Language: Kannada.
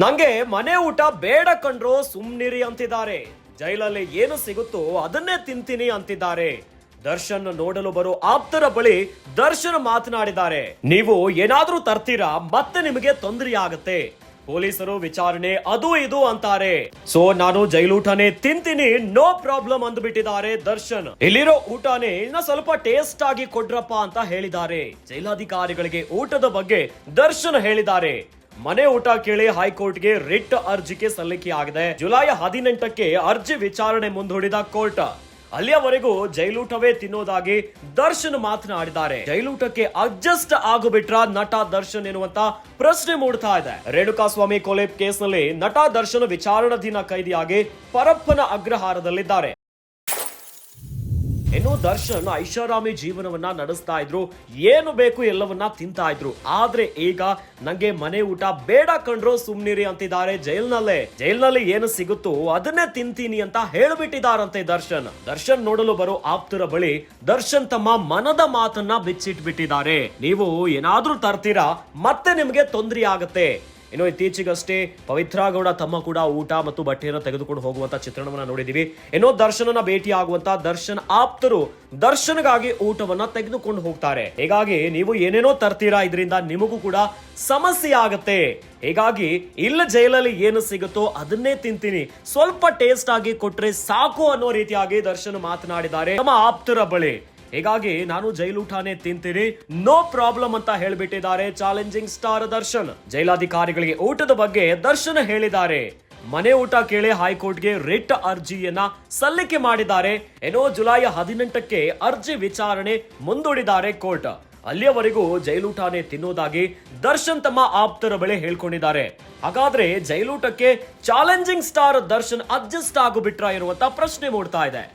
ನಂಗೆ ಮನೆ ಊಟ ಬೇಡ ಕಂಡ್ರು ಸುಮ್ನಿರಿ ಅಂತಿದ್ದಾರೆ. ಜೈಲಲ್ಲಿ ಏನು ಸಿಗುತ್ತೋ ಅದನ್ನೇ ತಿಂತೀನಿ ಅಂತಿದ್ದಾರೆ. ದರ್ಶನ್ ನೋಡಲು ಬರೋ ಆಪ್ತರ ಬಳಿ ದರ್ಶನ್ ಮಾತನಾಡಿದ್ದಾರೆ. ನೀವು ಏನಾದ್ರೂ ತರ್ತೀರಾ ಮತ್ತೆ ನಿಮಗೆ ತೊಂದರೆ ಆಗತ್ತೆ. ಪೊಲೀಸರು ವಿಚಾರಣೆ ಅದು ಇದು ಅಂತಾರೆ. ಸೊ ನಾನು ಜೈಲೂಟನೇ ತಿಂತೀನಿ, ನೋ ಪ್ರಾಬ್ಲಮ್ ಅಂದ್ಬಿಟ್ಟಿದ್ದಾರೆ ದರ್ಶನ್. ಇಲ್ಲಿರೋ ಊಟನೇ ಇನ್ನ ಸ್ವಲ್ಪ ಟೇಸ್ಟ್ ಆಗಿ ಕೊಡ್ರಪ್ಪ ಅಂತ ಹೇಳಿದ್ದಾರೆ. ಜೈಲಾಧಿಕಾರಿಗಳಿಗೆ ಊಟದ ಬಗ್ಗೆ ದರ್ಶನ್ ಹೇಳಿದ್ದಾರೆ. ಮನೆ ಊಟ ಕೇಳಿ ಹೈಕೋರ್ಟ್ಗೆ ರಿಟ್ ಅರ್ಜಿಗೆ ಸಲ್ಲಿಕೆ ಆಗಿದೆ. ಜುಲೈ 18ಕ್ಕೆ ಅರ್ಜಿ ವಿಚಾರಣೆ ಮುಂದೂಡಿದ ಕೋರ್ಟ್. ಅಲ್ಲಿಯವರೆಗೂ ಜೈಲೂಟವೇ ತಿನ್ನೋದಾಗಿ ದರ್ಶನ್ ಮಾತನಾಡಿದ್ದಾರೆ. ಜೈಲೂಟಕ್ಕೆ ಅಡ್ಜಸ್ಟ್ ಆಗಿಬಿಟ್ರ ನಟ ದರ್ಶನ್ ಎನ್ನುವಂತ ಪ್ರಶ್ನೆ ಮೂಡ್ತಾ ಇದೆ. ರೇಣುಕಾಸ್ವಾಮಿ ಕೊಲೆ ಕೇಸ್ನಲ್ಲಿ ನಟ ದರ್ಶನ್ ವಿಚಾರಣಾಧೀನ ಕೈದಿಯಾಗಿ ಪರಪ್ಪನ ಅಗ್ರಹಾರದಲ್ಲಿದ್ದಾರೆ. ಇನ್ನು ದರ್ಶನ್ ಐಷಾರಾಮಿ ಜೀವನವನ್ನ ನಡೆಸ್ತಾ ಇದ್ರು, ಏನು ಬೇಕು ಎಲ್ಲವನ್ನ ತಿಂತಾ ಇದ್ರು. ಆದ್ರೆ ಈಗ ನಂಗೆ ಮನೆ ಊಟ ಬೇಡ ಕಂಡ್ರು ಸುಮ್ನಿರಿ ಅಂತಿದ್ದಾರೆ. ಜೈಲ್ನಲ್ಲಿ ಏನು ಸಿಗುತ್ತೋ ಅದನ್ನೇ ತಿಂತೀನಿ ಅಂತ ಹೇಳ್ಬಿಟ್ಟಿದಾರಂತೆ ದರ್ಶನ್ ನೋಡಲು ಬರೋ ಆಪ್ತರ ಬಳಿ ದರ್ಶನ್ ತಮ್ಮ ಮನದ ಮಾತನ್ನ ಬಿಚ್ಚಿಟ್ಬಿಟ್ಟಿದ್ದಾರೆ. ನೀವು ಏನಾದ್ರೂ ತರ್ತೀರಾ ಮತ್ತೆ ನಿಮ್ಗೆ ತೊಂದರೆ ಆಗತ್ತೆ. ಇನ್ನು ಇತ್ತೀಚೆಗಷ್ಟೇ ಪವಿತ್ರ ಗೌಡ ತಮ್ಮ ಕೂಡ ಊಟ ಮತ್ತು ಬಟ್ಟೆಯನ್ನು ತೆಗೆದುಕೊಂಡು ಹೋಗುವಂತ ಚಿತ್ರಣವನ್ನ ನೋಡಿದೀವಿ. ಏನೋ ದರ್ಶನನ ಭೇಟಿ ಆಗುವಂತ ದರ್ಶನ್ ಆಪ್ತರು ದರ್ಶನ್ಗಾಗಿ ಊಟವನ್ನ ತೆಗೆದುಕೊಂಡು ಹೋಗ್ತಾರೆ. ಹೀಗಾಗಿ ನೀವು ಏನೇನೋ ತರ್ತೀರಾ, ಇದರಿಂದ ನಿಮಗೂ ಕೂಡ ಸಮಸ್ಯೆ ಆಗತ್ತೆ. ಹೀಗಾಗಿ ಇಲ್ಲ ಜೈಲಲ್ಲಿ ಏನು ಸಿಗುತ್ತೋ ಅದನ್ನೇ ತಿಂತೀನಿ, ಸ್ವಲ್ಪ ಟೇಸ್ಟ್ ಆಗಿ ಕೊಟ್ರೆ ಸಾಕು ಅನ್ನೋ ರೀತಿಯಾಗಿ ದರ್ಶನ್ ಮಾತನಾಡಿದ್ದಾರೆ ತಮ್ಮ ಆಪ್ತರ ಬಳಿ. ಹೀಗಾಗಿ ನಾನು ಜೈಲೂಟನೇ ತಿಂತೀನಿ, ನೋ ಪ್ರಾಬ್ಲಮ್ ಅಂತ ಹೇಳ್ಬಿಟ್ಟಿದ್ದಾರೆ ಚಾಲೆಂಜಿಂಗ್ ಸ್ಟಾರ್ ದರ್ಶನ್. ಜೈಲಾಧಿಕಾರಿಗಳಿಗೆ ಊಟದ ಬಗ್ಗೆ ದರ್ಶನ್ ಹೇಳಿದ್ದಾರೆ. ಮನೆ ಊಟ ಕೇಳಿ ಹೈಕೋರ್ಟ್ಗೆ ರಿಟ್ ಅರ್ಜಿಯನ್ನ ಸಲ್ಲಿಕೆ ಮಾಡಿದ್ದಾರೆ. ಏನೋ ಜುಲೈ 18ಕ್ಕೆ ಅರ್ಜಿ ವಿಚಾರಣೆ ಮುಂದೂಡಿದ್ದಾರೆ ಕೋರ್ಟ್. ಅಲ್ಲಿಯವರೆಗೂ ಜೈಲೂಟನೇ ತಿನ್ನೋದಾಗಿ ದರ್ಶನ್ ತಮ್ಮ ಆಪ್ತರ ಬಳಿ ಹೇಳ್ಕೊಂಡಿದ್ದಾರೆ. ಹಾಗಾದ್ರೆ ಜೈಲೂಟಕ್ಕೆ ಚಾಲೆಂಜಿಂಗ್ ಸ್ಟಾರ್ ದರ್ಶನ್ ಅಡ್ಜಸ್ಟ್ ಆಗಿಬಿಟ್ರಾ ಇರುವಂತ ಪ್ರಶ್ನೆ ಮೂಡ್ತಾ ಇದೆ.